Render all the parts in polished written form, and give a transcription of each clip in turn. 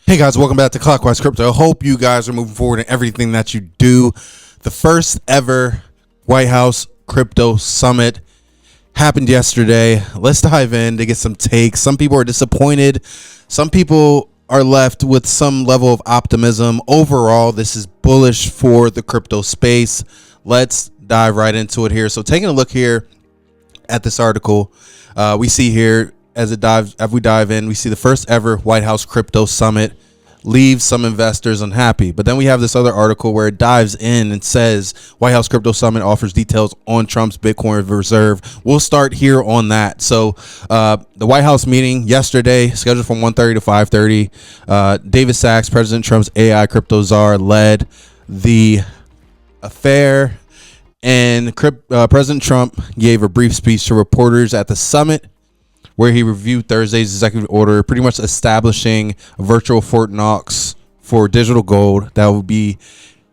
Hey guys, welcome back to CLOCKWISE Crypto. I hope you guys are moving forward in everything that you do. The first ever Whitehouse Crypto Summit happened yesterday. Let's dive in to get some takes. Some people are disappointed. Some people are left with some level of optimism. Overall, this is bullish for the crypto space. Let's dive right into it here. So taking a look here at this article, we see here as we dive in, we see the first ever Whitehouse Crypto Summit leaves some investors unhappy. But then we have this other article where it dives in and says Whitehouse Crypto Summit offers details on Trump's Bitcoin reserve. We'll start here on that. So the White House meeting yesterday, scheduled from 1:30 to 5:30. David Sachs, President Trump's AI crypto czar, led the affair. And President Trump gave a brief speech to reporters at the summit, where he reviewed Thursday's executive order, pretty much establishing a virtual Fort Knox for digital gold that will be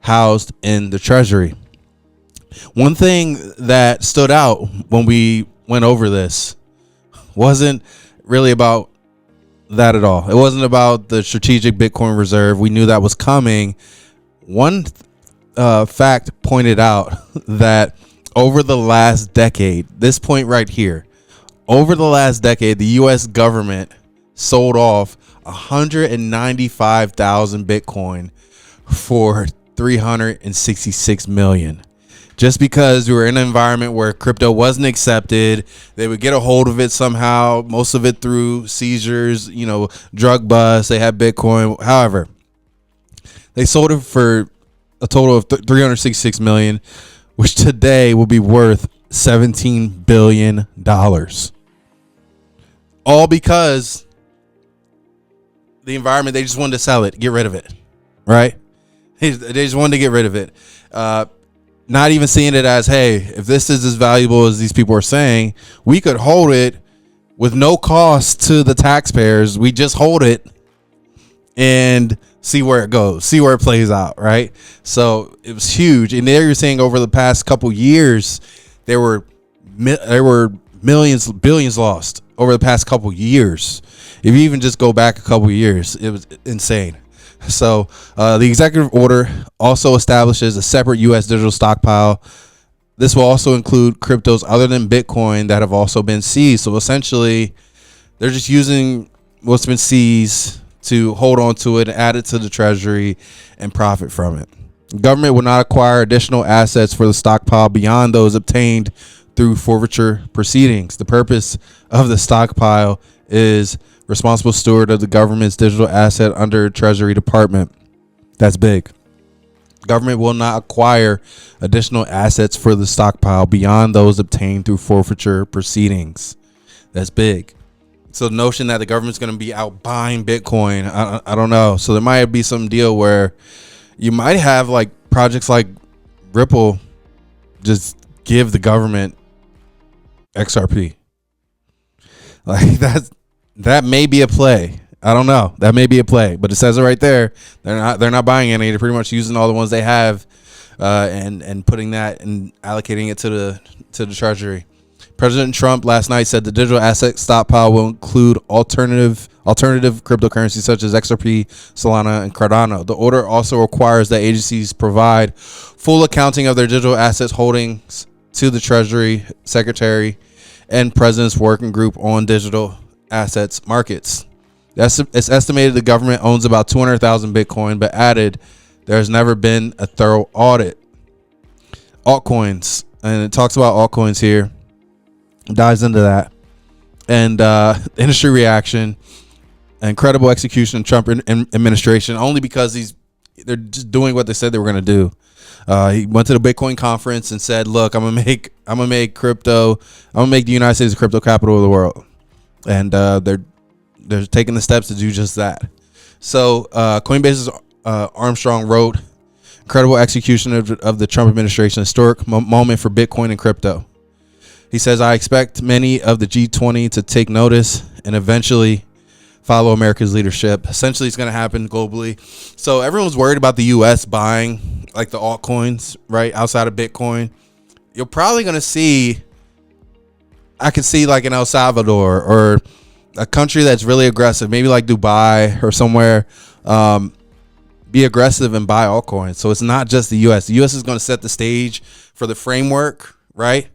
housed in the Treasury. One thing that stood out when we went over this wasn't really about that at all. It wasn't about the strategic Bitcoin reserve. We knew that was coming. One fact pointed out that over the last decade, this point right here, over the last decade, the U.S. government sold off 195,000 Bitcoin for $366 million. Just because we were in an environment where crypto wasn't accepted, they would get a hold of it somehow, most of it through seizures, drug busts. They had Bitcoin. However, they sold it for a total of $366 million, which today will be worth $17 billion. All because the environment, they just wanted to sell it, get rid of it, right? They just wanted to get rid of it. Not even seeing it as, hey, if this is as valuable as these people are saying, we could hold it with no cost to the taxpayers. We just hold it and see where it goes, see where it plays out, right? So it was huge. And there you're saying over the past couple years, there were millions, billions lost over the past couple years. If you even just go back a couple years, it was insane. So the executive order also establishes a separate U.S. digital stockpile. This will also include cryptos other than Bitcoin that have also been seized. So essentially, they're just using what's been seized to hold on to it and add it to the Treasury and profit from it. The government will not acquire additional assets for the stockpile beyond those obtained through forfeiture proceedings. The purpose of the stockpile is responsible steward of the government's digital asset under Treasury Department. That's big. Government will not acquire additional assets for the stockpile beyond those obtained through forfeiture proceedings. That's big. So the notion that the government's going to be out buying Bitcoin, I don't know. So there might be some deal where you might have like projects like Ripple just give the government XRP. Like that may be a play. I don't know. That may be a play, but it says it right there. They're not buying any. They're pretty much using all the ones they have, and putting that and allocating it to the Treasury. President Trump last night said the digital asset stockpile will include alternative cryptocurrencies such as XRP, Solana, and Cardano. The order also requires that agencies provide full accounting of their digital assets holdings to the Treasury Secretary and President's Working Group on Digital Assets Markets. It's estimated the government owns about 200,000 Bitcoin, but added there's never been a thorough audit. Altcoins, and it talks about altcoins here, dives into that, and industry reaction, incredible execution of Trump administration, only because they're just doing what they said they were going to do. He went to the Bitcoin conference and said, "Look, I'm gonna make crypto. I'm gonna make the United States the crypto capital of the world," and they're taking the steps to do just that. So Coinbase's Armstrong wrote, "Incredible execution of the Trump administration, historic moment for Bitcoin and crypto." He says, "I expect many of the G20 to take notice and eventually follow America's leadership." Essentially, it's going to happen globally. So everyone's worried about the U.S. buying like the altcoins, right, outside of Bitcoin. You're probably going to see, I could see like in El Salvador or a country that's really aggressive, maybe like Dubai or somewhere, be aggressive and buy altcoins. So it's not just the U.S. The U.S. is going to set the stage for the framework, right?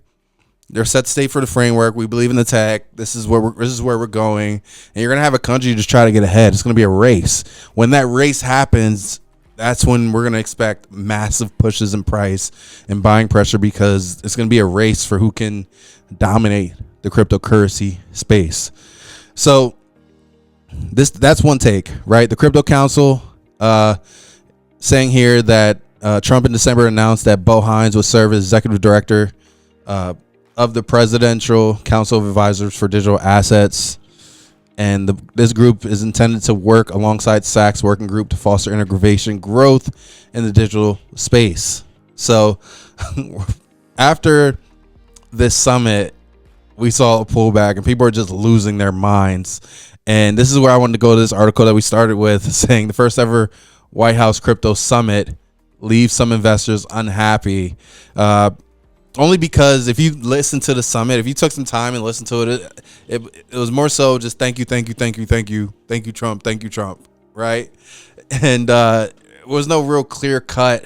They're set the stage for the framework. We believe in the tech. This is where we're going. And you're going to have a country just try to get ahead. It's going to be a race. When that race happens, that's when we're going to expect massive pushes in price and buying pressure, because it's going to be a race for who can dominate the cryptocurrency space. So that's one take, right? The Crypto Council saying here that Trump in December announced that Bo Hines would serve as executive director of the Presidential Council of Advisors for Digital Assets. And this group is intended to work alongside SAC's working group to foster integration growth in the digital space. So after this summit, we saw a pullback and people are just losing their minds. And this is where I wanted to go to this article that we started with, saying the first ever Whitehouse crypto summit leaves some investors unhappy. Only because if you listen to the summit, if you took some time and listened to it, it was more so just thank you, Trump, right? And there was no real clear cut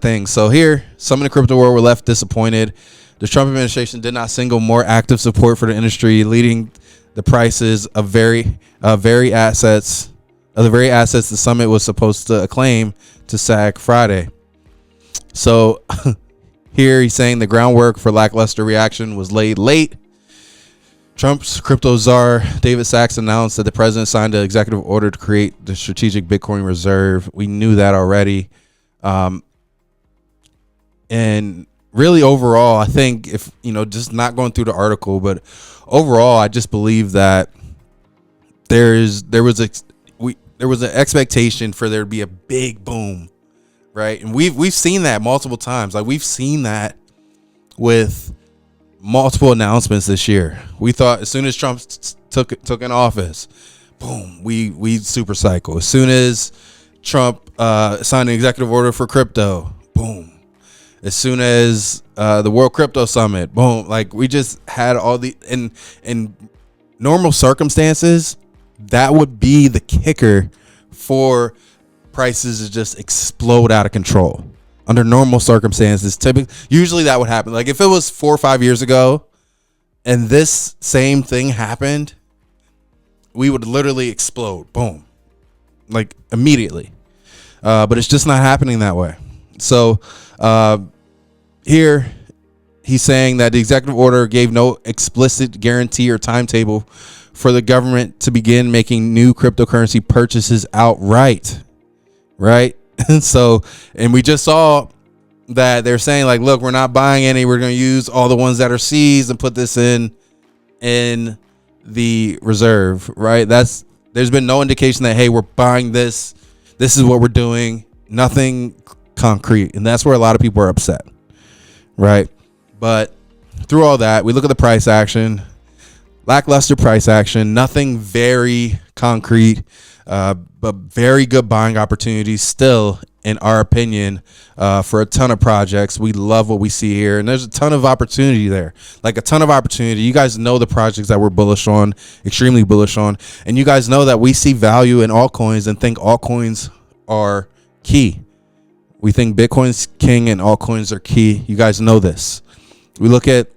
thing. So here, some in the crypto world were left disappointed. The Trump administration did not signal more active support for the industry, leading the prices of the very assets the summit was supposed to acclaim to sag Friday. So here he's saying the groundwork for lackluster reaction was laid late. Trump's crypto czar David Sachs announced that the president signed an executive order to create the strategic Bitcoin reserve. We knew that already. And really overall, I think if, just not going through the article, but overall, I just believe that there was an expectation for there to be a big boom. Right. And we've seen that multiple times. Like we've seen that with multiple announcements this year. We thought as soon as Trump took in office, boom, we super cycle. As soon as Trump signed an executive order for crypto, boom. As soon as the World Crypto Summit, boom. Like we just had all the in normal circumstances, that would be the kicker for prices to just explode out of control. Under normal circumstances, usually that would happen. Like if it was 4 or 5 years ago and this same thing happened, we would literally explode. Boom. Like immediately. But it's just not happening that way. So here he's saying that the executive order gave no explicit guarantee or timetable for the government to begin making new cryptocurrency purchases outright. Right. And we just saw that they're saying like, look, we're not buying any. We're going to use all the ones that are seized and put this in the reserve. Right. There's been no indication that, hey, we're buying this. This is what we're doing. Nothing concrete. And that's where a lot of people are upset. Right. But through all that, we look at the price action, lackluster price action, nothing very concrete. But very good buying opportunities still, in our opinion, for a ton of projects. We love what we see here, and there's a ton of opportunity there, like a ton of opportunity. You guys know the projects that we're bullish on, extremely bullish on, and you guys know that we see value in altcoins and think altcoins are key. We think Bitcoin's king and altcoins are key. You guys know this. We look at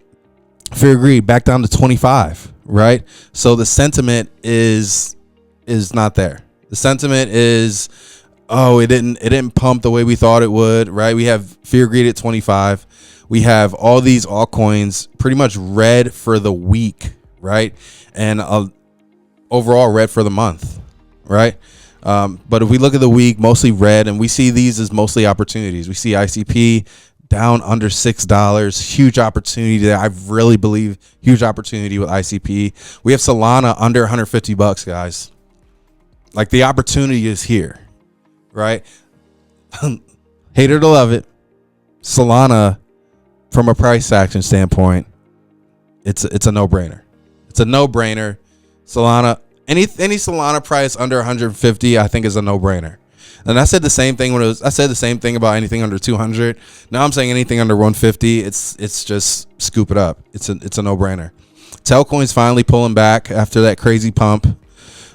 Fear Greed back down to 25, right? So the sentiment is not there. The sentiment is, it didn't pump the way we thought it would, right? We have Fear Greed at 25. We have all these altcoins pretty much red for the week, right? And overall red for the month, right? But if we look at the week, mostly red, and we see these as mostly opportunities. We see ICP down under $6, huge opportunity there. I really believe huge opportunity with ICP. We have Solana under $150, guys. Like the opportunity is here, right? Hate it or love it. Solana, from a price action standpoint, it's a no-brainer. It's a no-brainer. Solana, any Solana price under 150, I think is a no-brainer. And I said the same thing I said the same thing about anything under 200. Now I'm saying anything under 150, it's just scoop it up. It's a no-brainer. Telcoin's finally pulling back after that crazy pump.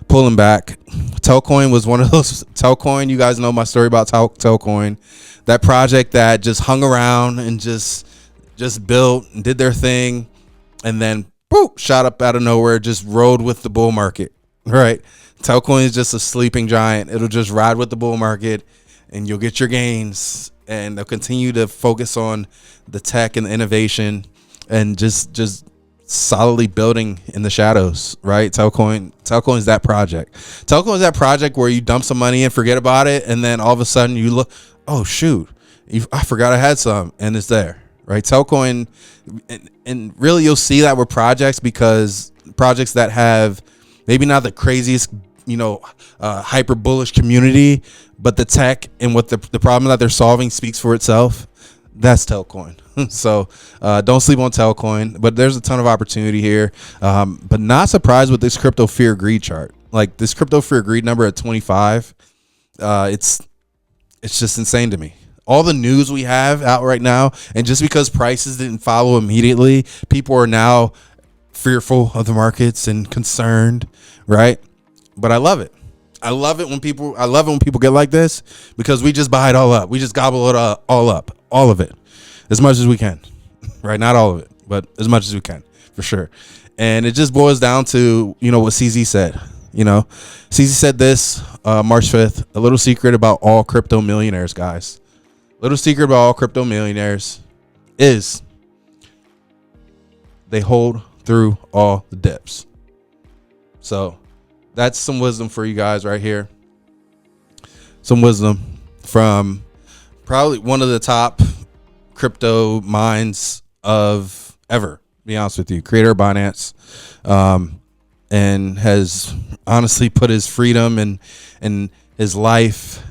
Pulling back. Telcoin was one of those. Telcoin, you guys know my story about Telcoin. That project that just hung around and just built and did their thing, and then boop, shot up out of nowhere, just rode with the bull market. Right? Telcoin is just a sleeping giant. It'll just ride with the bull market, and you'll get your gains. And they'll continue to focus on the tech and the innovation, and just solidly building in the shadows, right? Telcoin is that project. Telcoin is that project where you dump some money and forget about it, and then all of a sudden you look, oh shoot, I forgot I had some, and it's there, right? Telcoin, and really you'll see that with projects, because projects that have maybe not the craziest, hyper bullish community, but the tech and what the problem that they're solving speaks for itself. That's Telcoin. So don't sleep on Telcoin, but there's a ton of opportunity here. But not surprised with this crypto fear greed chart. Like this crypto fear greed number at 25. It's just insane to me. All the news we have out right now, and just because prices didn't follow immediately, people are now fearful of the markets and concerned, right? But I love it. I love it when people get like this, because we just buy it all up. We just gobble it all up, all of it, as much as we can, right? Not all of it, but as much as we can, for sure. And it just boils down to, what CZ said. CZ said this March 5th, a little secret about all crypto millionaires, guys. Little secret about all crypto millionaires is they hold through all the dips. So that's some wisdom for you guys right here. Some wisdom from probably one of the top crypto minds of ever, to be honest with you, creator of Binance, and has honestly put his freedom and his life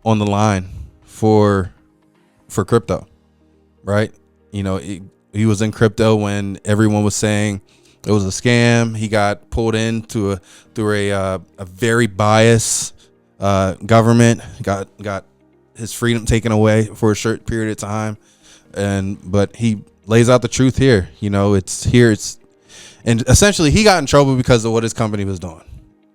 on the line for crypto, right? He was in crypto when everyone was saying it was a scam. He got pulled in through a very biased government. Got his freedom taken away for a short period of time, but he lays out the truth here. And essentially he got in trouble because of what his company was doing.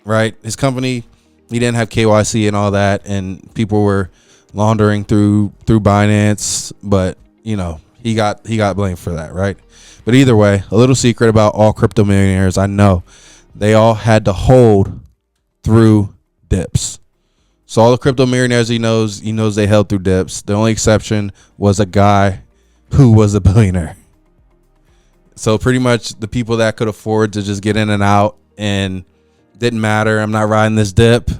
Right, his company, he didn't have KYC and all that, and people were laundering through Binance, but he got blamed for that, right? But either way, a little secret about all crypto millionaires. I know they all had to hold through dips. So all the crypto millionaires he knows they held through dips. The only exception was a guy who was a billionaire. So pretty much the people that could afford to just get in and out and didn't matter. I'm not riding this dip.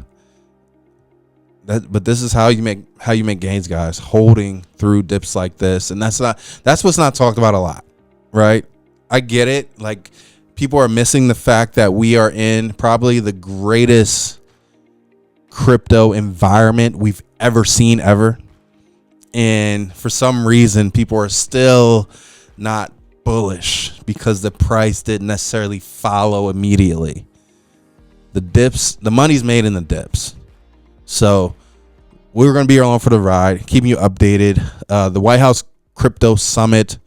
But this is how you make gains, guys. Holding through dips like this, and that's what's not talked about a lot. Right? I get it. Like, people are missing the fact that we are in probably the greatest crypto environment we've ever seen ever. And for some reason, people are still not bullish because the price didn't necessarily follow immediately. The dips, the money's made in the dips. So we're going to be along for the ride, keeping you updated. The Whitehouse Crypto Summit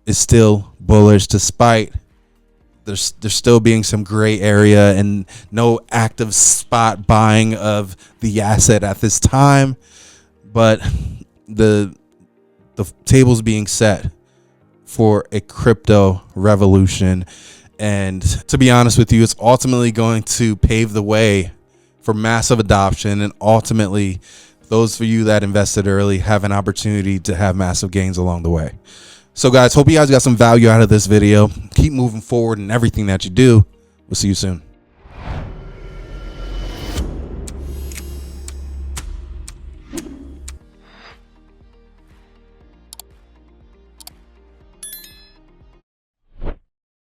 is still bullish, despite there's still being some gray area and no active spot buying of the asset at this time. But the table's being set for a crypto revolution. And to be honest with you, it's ultimately going to pave the way for massive adoption. And ultimately, those of you that invested early have an opportunity to have massive gains along the way. So guys, hope you guys got some value out of this video. Keep moving forward in everything that you do. We'll see you soon.